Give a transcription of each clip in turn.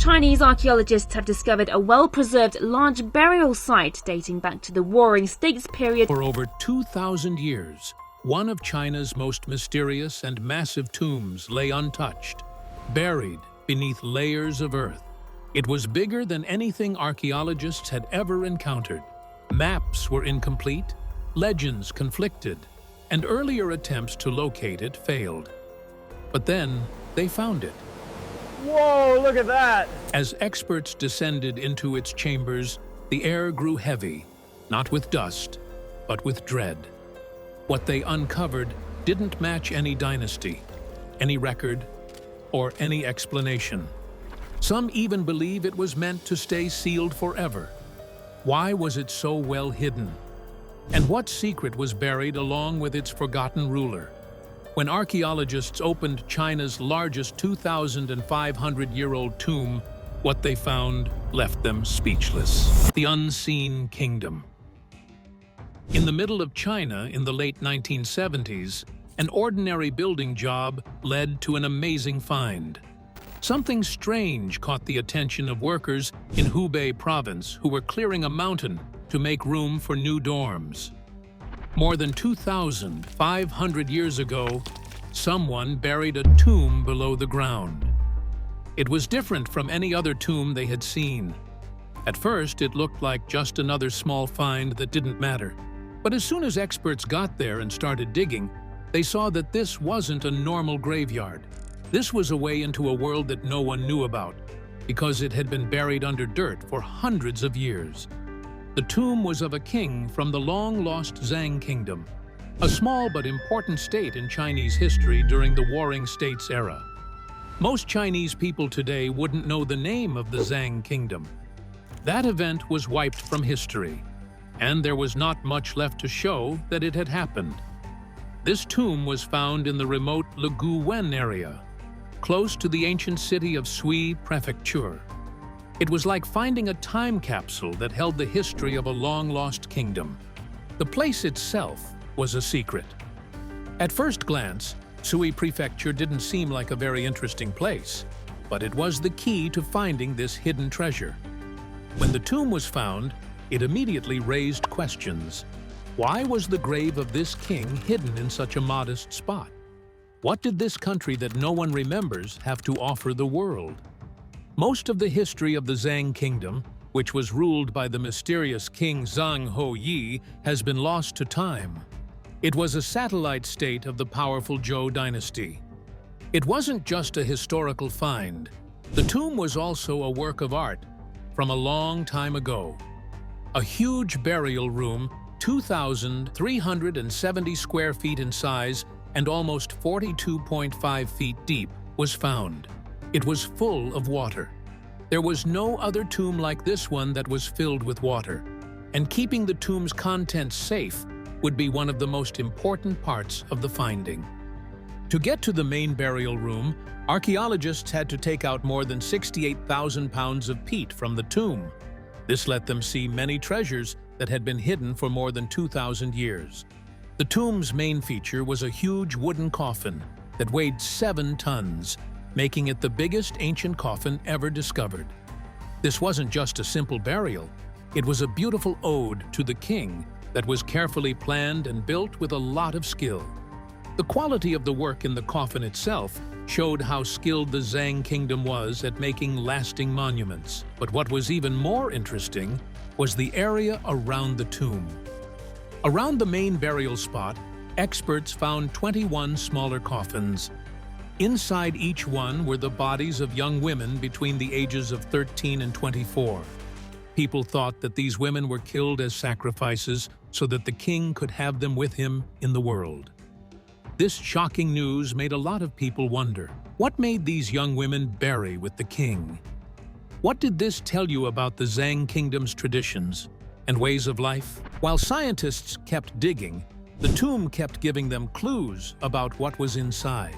Chinese archaeologists have discovered a well-preserved large burial site dating back to the Warring States period. For over 2,000 years, one of China's most mysterious and massive tombs lay untouched, buried beneath layers of earth. It was bigger than anything archaeologists had ever encountered. Maps were incomplete, legends conflicted, and earlier attempts to locate it failed. But then they found it. Whoa, look at that! As experts descended into its chambers, the air grew heavy, not with dust, but with dread. What they uncovered didn't match any dynasty, any record, or any explanation. Some even believe it was meant to stay sealed forever. Why was it so well hidden? And what secret was buried along with its forgotten ruler? When archaeologists opened China's largest 2,500-year-old tomb, what they found left them speechless. The Unseen Kingdom. In the middle of China in the late 1970s, an ordinary building job led to an amazing find. Something strange caught the attention of workers in Hubei province who were clearing a mountain to make room for new dorms. More than 2,500 years ago, someone buried a tomb below the ground. It was different from any other tomb they had seen. At first, it looked like just another small find that didn't matter. But as soon as experts got there and started digging, they saw that this wasn't a normal graveyard. This was a way into a world that no one knew about, because it had been buried under dirt for hundreds of years. The tomb was of a king from the long-lost Zhang Kingdom, a small but important state in Chinese history during the Warring States era. Most Chinese people today wouldn't know the name of the Zhang Kingdom. That event was wiped from history, and there was not much left to show that it had happened. This tomb was found in the remote Leguwen area, close to the ancient city of Sui Prefecture. It was like finding a time capsule that held the history of a long-lost kingdom. The place itself was a secret. At first glance, Sui Prefecture didn't seem like a very interesting place, but it was the key to finding this hidden treasure. When the tomb was found, it immediately raised questions. Why was the grave of this king hidden in such a modest spot? What did this country that no one remembers have to offer the world? Most of the history of the Zhang Kingdom, which was ruled by the mysterious King Zhang Houyi, has been lost to time. It was a satellite state of the powerful Zhou dynasty. It wasn't just a historical find. The tomb was also a work of art from a long time ago. A huge burial room, 2,370 square feet in size and almost 42.5 feet deep, was found. It was full of water. There was no other tomb like this one that was filled with water, and keeping the tomb's contents safe would be one of the most important parts of the finding. To get to the main burial room, archaeologists had to take out more than 68,000 pounds of peat from the tomb. This let them see many treasures that had been hidden for more than 2,000 years. The tomb's main feature was a huge wooden coffin that weighed 7 tons, making it the biggest ancient coffin ever discovered. This wasn't just a simple burial. It was a beautiful ode to the king that was carefully planned and built with a lot of skill. The quality of the work in the coffin itself showed how skilled the Zhang Kingdom was at making lasting monuments. But what was even more interesting was the area around the tomb. Around the main burial spot, experts found 21 smaller coffins. Inside each one were the bodies of young women between the ages of 13 and 24. People thought that these women were killed as sacrifices so that the king could have them with him in the world. This shocking news made a lot of people wonder, what made these young women bury with the king? What did this tell you about the Zhang Kingdom's traditions and ways of life? While scientists kept digging, the tomb kept giving them clues about what was inside.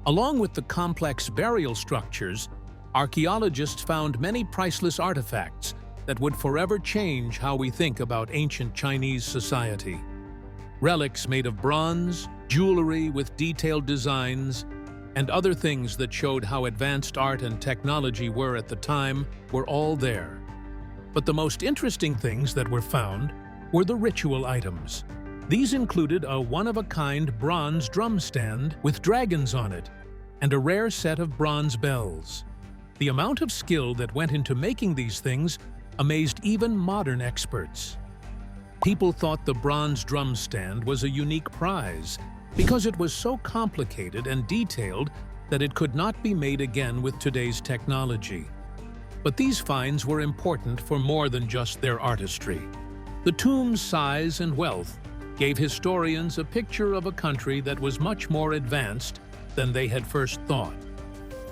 Along with the complex burial structures, archaeologists found many priceless artifacts that would forever change how we think about ancient Chinese society. Relics made of bronze, jewelry with detailed designs, and other things that showed how advanced art and technology were at the time were all there. But the most interesting things that were found were the ritual items. These included a one-of-a-kind bronze drum stand with dragons on it and a rare set of bronze bells. The amount of skill that went into making these things amazed even modern experts. People thought the bronze drum stand was a unique prize because it was so complicated and detailed that it could not be made again with today's technology. But these finds were important for more than just their artistry. The tomb's size and wealth gave historians a picture of a country that was much more advanced than they had first thought.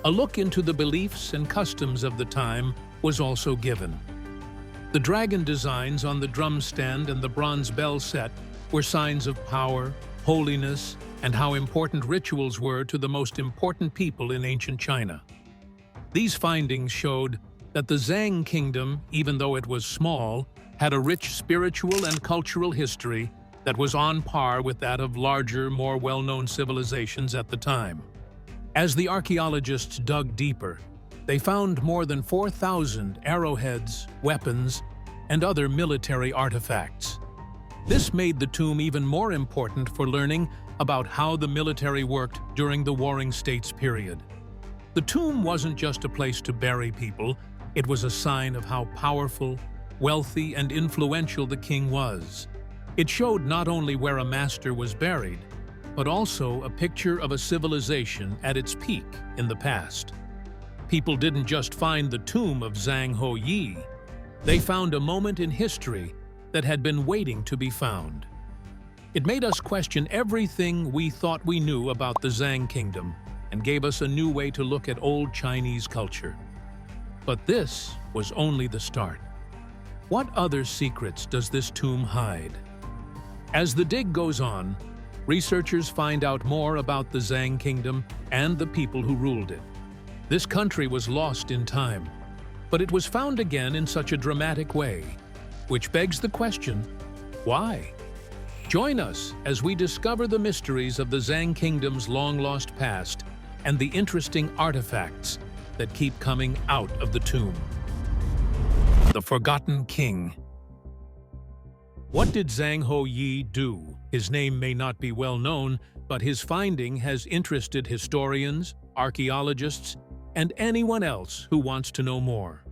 A look into the beliefs and customs of the time was also given. The dragon designs on the drum stand and the bronze bell set were signs of power, holiness, and how important rituals were to the most important people in ancient China. These findings showed that the Zhang kingdom, even though it was small, had a rich spiritual and cultural history that was on par with that of larger, more well-known civilizations at the time. As the archaeologists dug deeper, they found more than 4,000 arrowheads, weapons, and other military artifacts. This made the tomb even more important for learning about how the military worked during the Warring States period. The tomb wasn't just a place to bury people, it was a sign of how powerful, wealthy, and influential the king was. It showed not only where a master was buried, but also a picture of a civilization at its peak in the past. People didn't just find the tomb of Zhang Ho Yi, they found a moment in history that had been waiting to be found. It made us question everything we thought we knew about the Zhang kingdom and gave us a new way to look at old Chinese culture. But this was only the start. What other secrets does this tomb hide? As the dig goes on, researchers find out more about the Zhang kingdom and the people who ruled it. This country was lost in time, but it was found again in such a dramatic way, which begs the question, why? Join us as we discover the mysteries of the Zhang kingdom's long-lost past and the interesting artifacts that keep coming out of the tomb. The Forgotten King. What did Zhang Ho Yi do? His name may not be well known, but his finding has interested historians, archaeologists, and anyone else who wants to know more.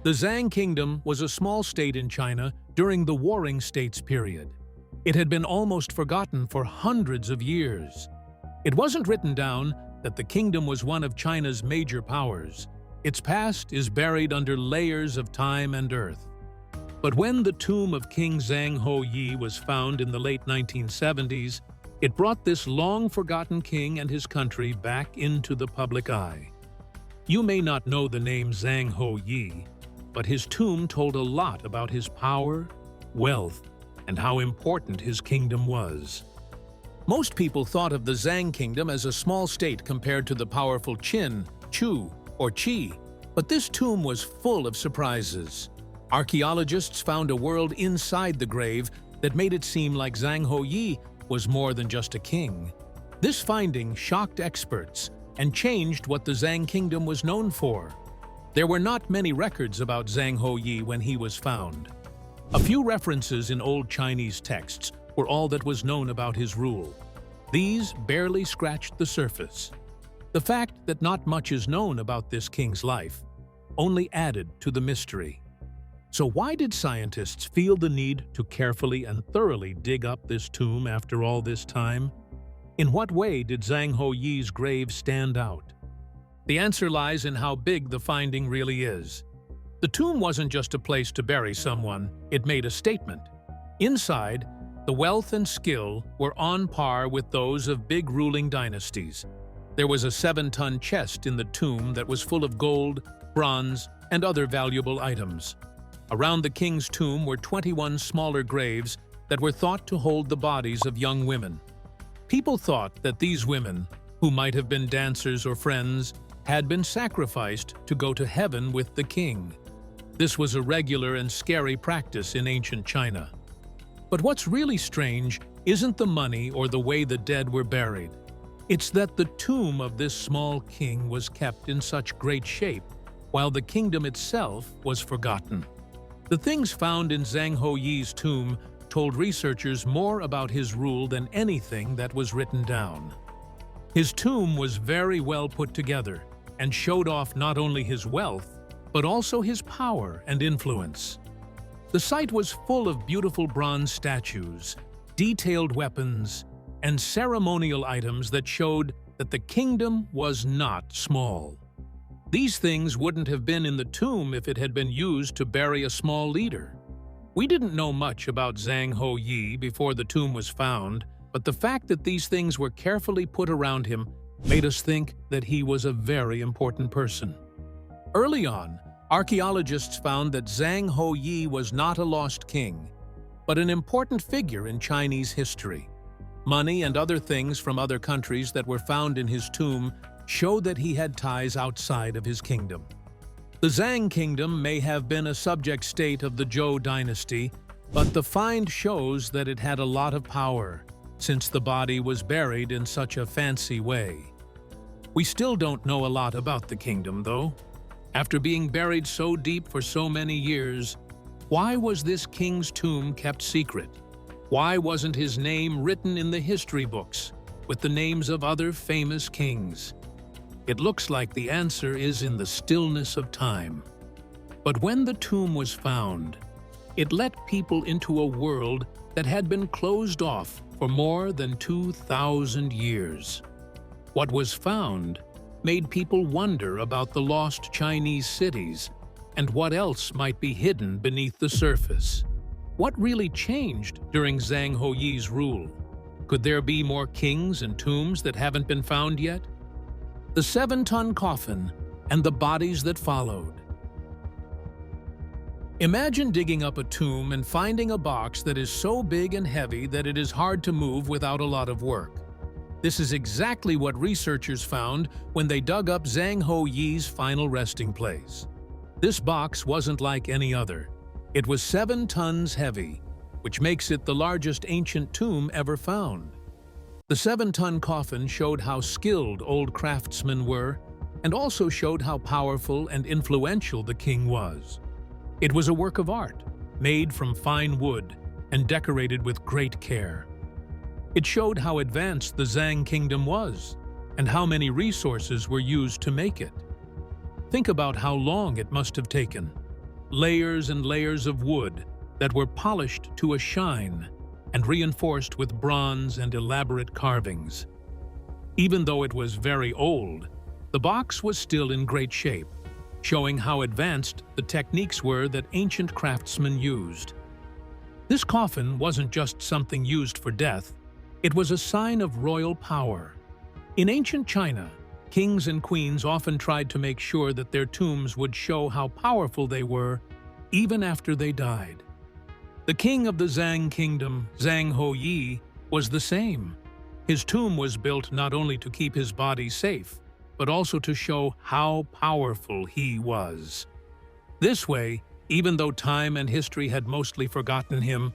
The Zhang kingdom was a small state in China during the Warring States period. It had been almost forgotten for hundreds of years. It wasn't written down that the kingdom was one of China's major powers. Its past is buried under layers of time and earth. But when the tomb of King Zhang Ho Yi was found in the late 1970s, it brought this long-forgotten king and his country back into the public eye. You may not know the name Zhang Ho Yi, but his tomb told a lot about his power, wealth, and how important his kingdom was. Most people thought of the Zhang kingdom as a small state compared to the powerful Qin, Chu, or Qi, but this tomb was full of surprises. Archaeologists found a world inside the grave that made it seem like Zhang Ho Yi was more than just a king. This finding shocked experts and changed what the Zhang kingdom was known for. There were not many records about Zhang Ho Yi when he was found. A few references in old Chinese texts were all that was known about his rule. These barely scratched the surface. The fact that not much is known about this king's life only added to the mystery. So why did scientists feel the need to carefully and thoroughly dig up this tomb after all this time? In what way did Zhang Ho Yi's grave stand out? The answer lies in how big the finding really is. The tomb wasn't just a place to bury someone, it made a statement. Inside, the wealth and skill were on par with those of big ruling dynasties. There was a 7-ton chest in the tomb that was full of gold, bronze, and other valuable items. Around the king's tomb were 21 smaller graves that were thought to hold the bodies of young women. People thought that these women, who might have been dancers or friends, had been sacrificed to go to heaven with the king. This was a regular and scary practice in ancient China. But what's really strange isn't the money or the way the dead were buried. It's that the tomb of this small king was kept in such great shape, while the kingdom itself was forgotten. The things found in Zhang Huoyi's tomb told researchers more about his rule than anything that was written down. His tomb was very well put together and showed off not only his wealth, but also his power and influence. The site was full of beautiful bronze statues, detailed weapons, and ceremonial items that showed that the kingdom was not small. These things wouldn't have been in the tomb if it had been used to bury a small leader. We didn't know much about Zhang Huoyi before the tomb was found, but the fact that these things were carefully put around him made us think that he was a very important person. Early on, archaeologists found that Zhang Huoyi was not a lost king, but an important figure in Chinese history. Money and other things from other countries that were found in his tomb showed that he had ties outside of his kingdom. The Zhang kingdom may have been a subject state of the Zhou dynasty, but the find shows that it had a lot of power, since the body was buried in such a fancy way. We still don't know a lot about the kingdom, though. After being buried so deep for so many years, why was this king's tomb kept secret? Why wasn't his name written in the history books with the names of other famous kings? It looks like the answer is in the stillness of time. But when the tomb was found, it let people into a world that had been closed off for more than 2,000 years. What was found made people wonder about the lost Chinese cities and what else might be hidden beneath the surface. What really changed during Zhang Huoyi's rule? Could there be more kings and tombs that haven't been found yet? The 7-ton coffin and the bodies that followed. Imagine digging up a tomb and finding a box that is so big and heavy that it is hard to move without a lot of work. This is exactly what researchers found when they dug up Zhang Huoyi's final resting place. This box wasn't like any other. It was 7 tons heavy, which makes it the largest ancient tomb ever found. The 7-ton coffin showed how skilled old craftsmen were, and also showed how powerful and influential the king was. It was a work of art, made from fine wood and decorated with great care. It showed how advanced the Zhang kingdom was, and how many resources were used to make it. Think about how long it must have taken. Layers and layers of wood that were polished to a shine and reinforced with bronze and elaborate carvings. Even though it was very old, the box was still in great shape, showing how advanced the techniques were that ancient craftsmen used. This coffin wasn't just something used for death, it was a sign of royal power. In ancient China, kings and queens often tried to make sure that their tombs would show how powerful they were even after they died. The king of the Zhang kingdom, Zhang Huoyi, was the same. His tomb was built not only to keep his body safe, but also to show how powerful he was. This way, even though time and history had mostly forgotten him,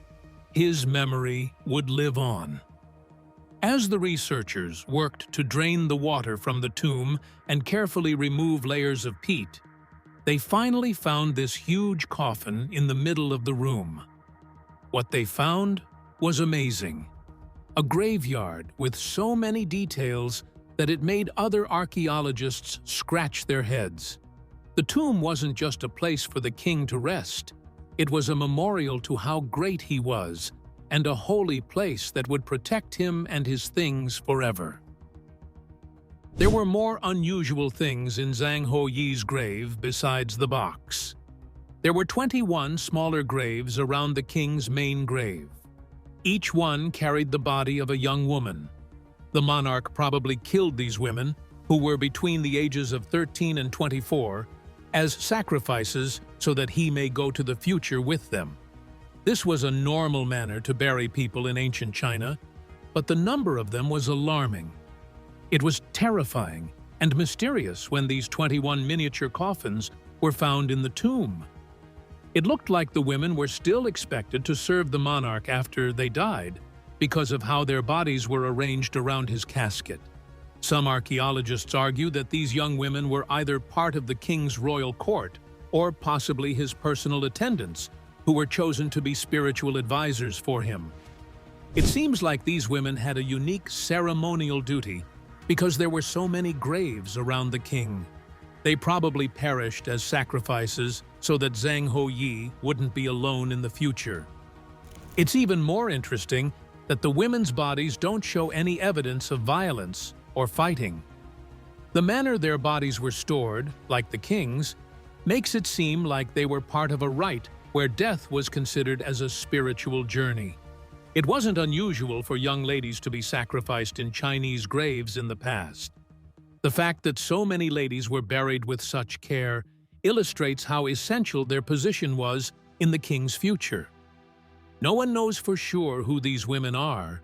his memory would live on. As the researchers worked to drain the water from the tomb and carefully remove layers of peat, they finally found this huge coffin in the middle of the room. What they found was amazing. A graveyard with so many details that it made other archaeologists scratch their heads. The tomb wasn't just a place for the king to rest. It was a memorial to how great he was, and a holy place that would protect him and his things forever. There were more unusual things in Zhang Huoyi's grave besides the box. There were 21 smaller graves around the king's main grave. Each one carried the body of a young woman. The monarch probably killed these women, who were between the ages of 13 and 24, as sacrifices so that he may go to the future with them. This was a normal manner to bury people in ancient China, but the number of them was alarming. It was terrifying and mysterious when these 21 miniature coffins were found in the tomb. It looked like the women were still expected to serve the monarch after they died because of how their bodies were arranged around his casket. Some archaeologists argue that these young women were either part of the king's royal court or possibly his personal attendants, who were chosen to be spiritual advisors for him. It seems like these women had a unique ceremonial duty because there were so many graves around the king. They probably perished as sacrifices so that Zhang Houyi wouldn't be alone in the future. It's even more interesting that the women's bodies don't show any evidence of violence or fighting. The manner their bodies were stored, like the king's, makes it seem like they were part of a rite where death was considered as a spiritual journey. It wasn't unusual for young ladies to be sacrificed in Chinese graves in the past. The fact that so many ladies were buried with such care illustrates how essential their position was in the king's future. No one knows for sure who these women are,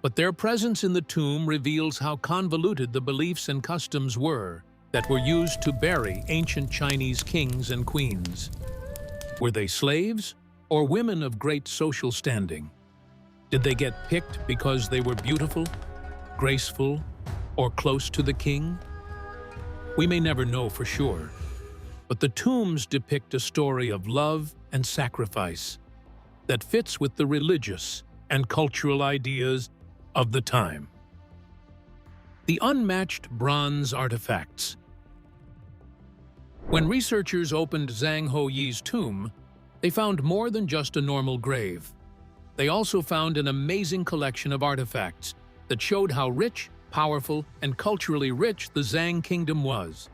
but their presence in the tomb reveals how convoluted the beliefs and customs were that were used to bury ancient Chinese kings and queens. Were they slaves or women of great social standing? Did they get picked because they were beautiful, graceful, or close to the king? We may never know for sure, but the tombs depict a story of love and sacrifice that fits with the religious and cultural ideas of the time. The unmatched bronze artifacts. When researchers opened Zhang Houyi's tomb, they found more than just a normal grave. They also found an amazing collection of artifacts that showed how rich, powerful, and culturally rich the Zhang kingdom was.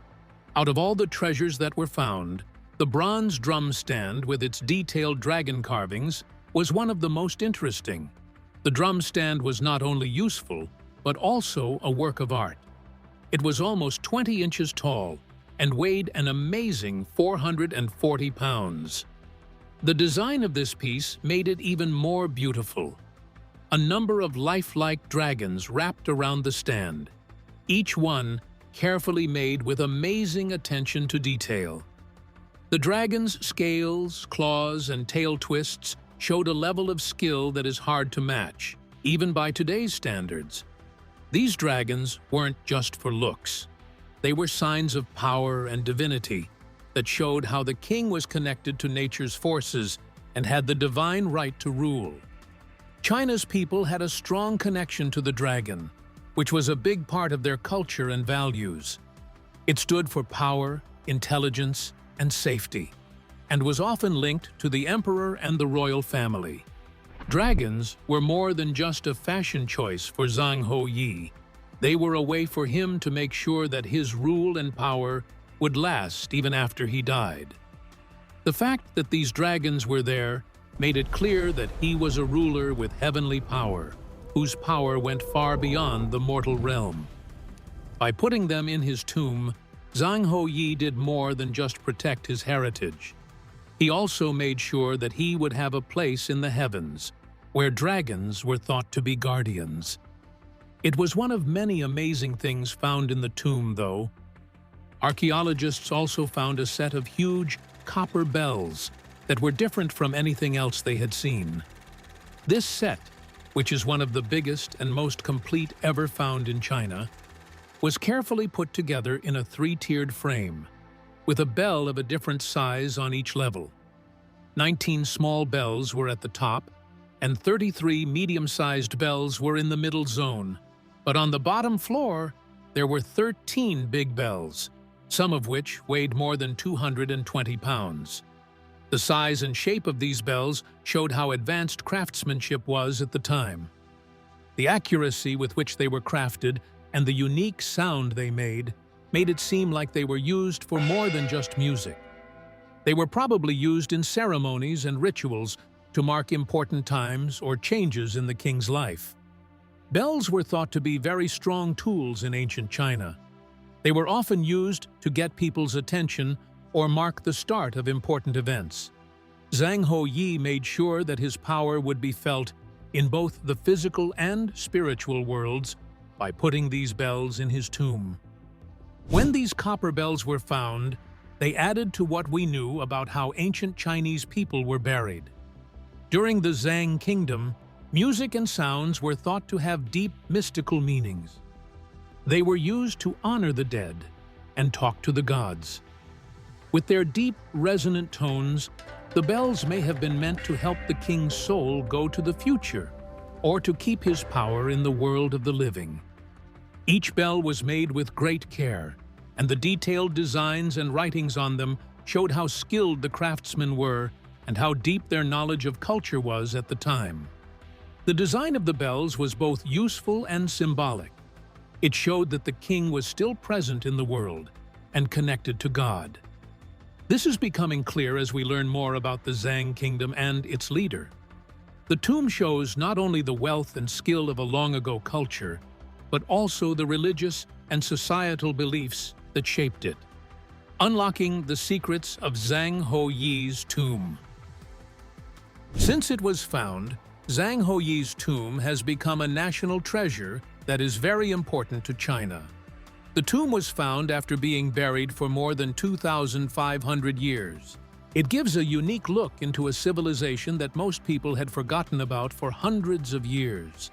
Out of all the treasures that were found, the bronze drum stand with its detailed dragon carvings was one of the most interesting. The drum stand was not only useful, but also a work of art. It was almost 20 inches tall and weighed an amazing 440 pounds. The design of this piece made it even more beautiful. A number of lifelike dragons wrapped around the stand, each one carefully made with amazing attention to detail. The dragon's scales, claws, and tail twists showed a level of skill that is hard to match, even by today's standards. These dragons weren't just for looks. They were signs of power and divinity that showed how the king was connected to nature's forces and had the divine right to rule. China's people had a strong connection to the dragon, which was a big part of their culture and values. It stood for power, intelligence, and safety, and was often linked to the emperor and the royal family. Dragons were more than just a fashion choice for Zhang Houyi. They were a way for him to make sure that his rule and power would last even after he died. The fact that these dragons were there made it clear that he was a ruler with heavenly power, whose power went far beyond the mortal realm. By putting them in his tomb, Zhang Houyi did more than just protect his heritage. He also made sure that he would have a place in the heavens, where dragons were thought to be guardians. It was one of many amazing things found in the tomb, though. Archaeologists also found a set of huge copper bells that were different from anything else they had seen. This set, which is one of the biggest and most complete ever found in China, was carefully put together in a three-tiered frame, with a bell of a different size on each level. 19 small bells were at the top, and 33 medium-sized bells were in the middle zone. But on the bottom floor, there were 13 big bells, some of which weighed more than 220 pounds. The size and shape of these bells showed how advanced craftsmanship was at the time. The accuracy with which they were crafted and the unique sound they made it seem like they were used for more than just music. They were probably used in ceremonies and rituals to mark important times or changes in the king's life. Bells were thought to be very strong tools in ancient China. They were often used to get people's attention or mark the start of important events. Zhang Houyi made sure that his power would be felt in both the physical and spiritual worlds by putting these bells in his tomb. When these copper bells were found, they added to what we knew about how ancient Chinese people were buried. During the Zhang kingdom, music and sounds were thought to have deep mystical meanings. They were used to honor the dead and talk to the gods. With their deep, resonant tones, the bells may have been meant to help the king's soul go to the future or to keep his power in the world of the living. Each bell was made with great care, and the detailed designs and writings on them showed how skilled the craftsmen were and how deep their knowledge of culture was at the time. The design of the bells was both useful and symbolic. It showed that the king was still present in the world and connected to God. This is becoming clear as we learn more about the Zhang kingdom and its leader. The tomb shows not only the wealth and skill of a long-ago culture, but also the religious and societal beliefs that shaped it. Unlocking the secrets of Zhang Houyi's tomb. Since it was found, Zhang Houyi's tomb has become a national treasure that is very important to China. The tomb was found after being buried for more than 2,500 years. It gives a unique look into a civilization that most people had forgotten about for hundreds of years.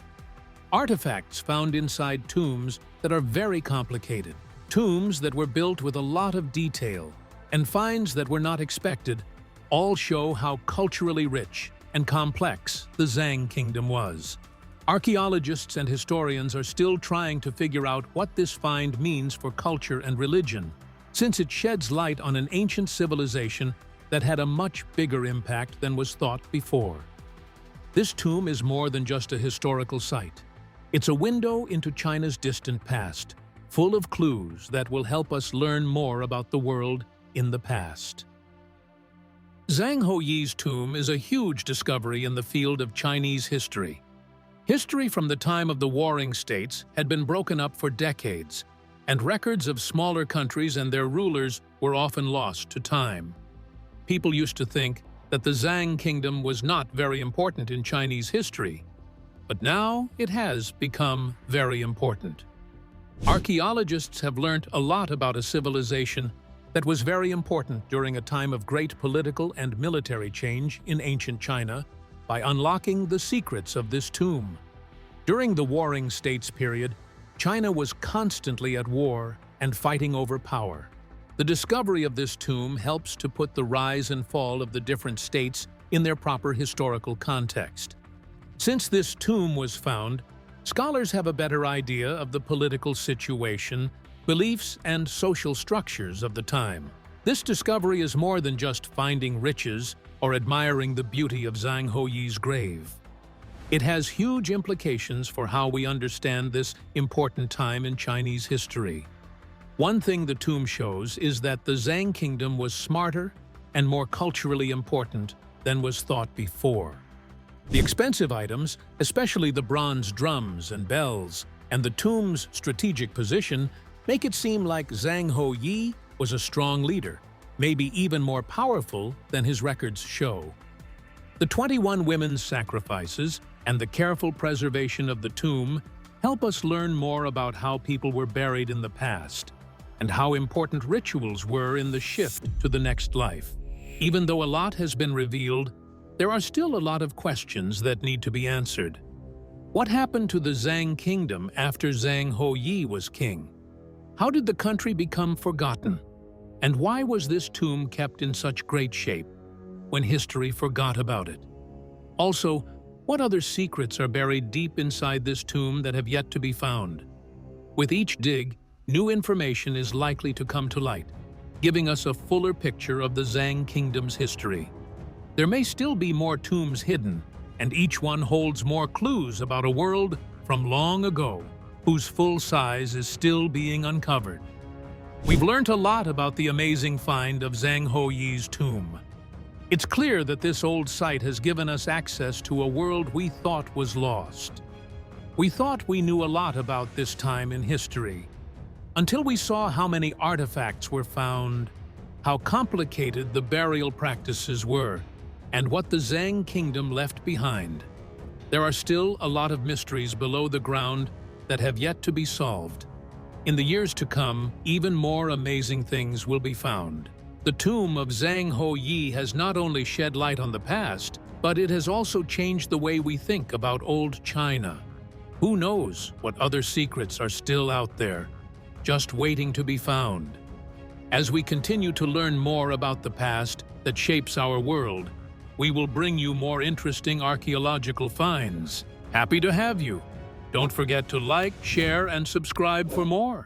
Artifacts found inside tombs that are very complicated, tombs that were built with a lot of detail, and finds that were not expected, all show how culturally rich and complex the Zhang kingdom was. Archaeologists and historians are still trying to figure out what this find means for culture and religion, since it sheds light on an ancient civilization that had a much bigger impact than was thought before. This tomb is more than just a historical site. It's a window into China's distant past, full of clues that will help us learn more about the world in the past. Zhang Houyi's tomb is a huge discovery in the field of Chinese history. History from the time of the warring states had been broken up for decades, and records of smaller countries and their rulers were often lost to time. People used to think that the Zhang kingdom was not very important in Chinese history, but now it has become very important. Archaeologists have learned a lot about a civilization that was very important during a time of great political and military change in ancient China by unlocking the secrets of this tomb. During the Warring States period, China was constantly at war and fighting over power. The discovery of this tomb helps to put the rise and fall of the different states in their proper historical context. Since this tomb was found, scholars have a better idea of the political situation, beliefs, and social structures of the time. This discovery is more than just finding riches or admiring the beauty of Zhang Houyi's grave. It has huge implications for how we understand this important time in Chinese history. One thing the tomb shows is that the Zhang kingdom was smarter and more culturally important than was thought before. The expensive items, especially the bronze drums and bells, and the tomb's strategic position, make it seem like Zhang Houyi was a strong leader, maybe even more powerful than his records show. The 21 women's sacrifices and the careful preservation of the tomb help us learn more about how people were buried in the past and how important rituals were in the shift to the next life. Even though a lot has been revealed, there are still a lot of questions that need to be answered. What happened to the Zhang kingdom after Zhang Houyi was king? How did the country become forgotten? And why was this tomb kept in such great shape when history forgot about it? Also, what other secrets are buried deep inside this tomb that have yet to be found? With each dig, new information is likely to come to light, giving us a fuller picture of the Zhang kingdom's history. There may still be more tombs hidden, and each one holds more clues about a world from long ago, whose full size is still being uncovered. We've learned a lot about the amazing find of Zhang Houyi's tomb. It's clear that this old site has given us access to a world we thought was lost. We thought we knew a lot about this time in history, until we saw how many artifacts were found, how complicated the burial practices were, and what the Zhang kingdom left behind. There are still a lot of mysteries below the ground that have yet to be solved. In the years to come, even more amazing things will be found. The tomb of Zhang Houyi has not only shed light on the past, but it has also changed the way we think about old China. Who knows what other secrets are still out there, just waiting to be found? As we continue to learn more about the past that shapes our world, we will bring you more interesting archaeological finds. Happy to have you. Don't forget to like, share, and subscribe for more.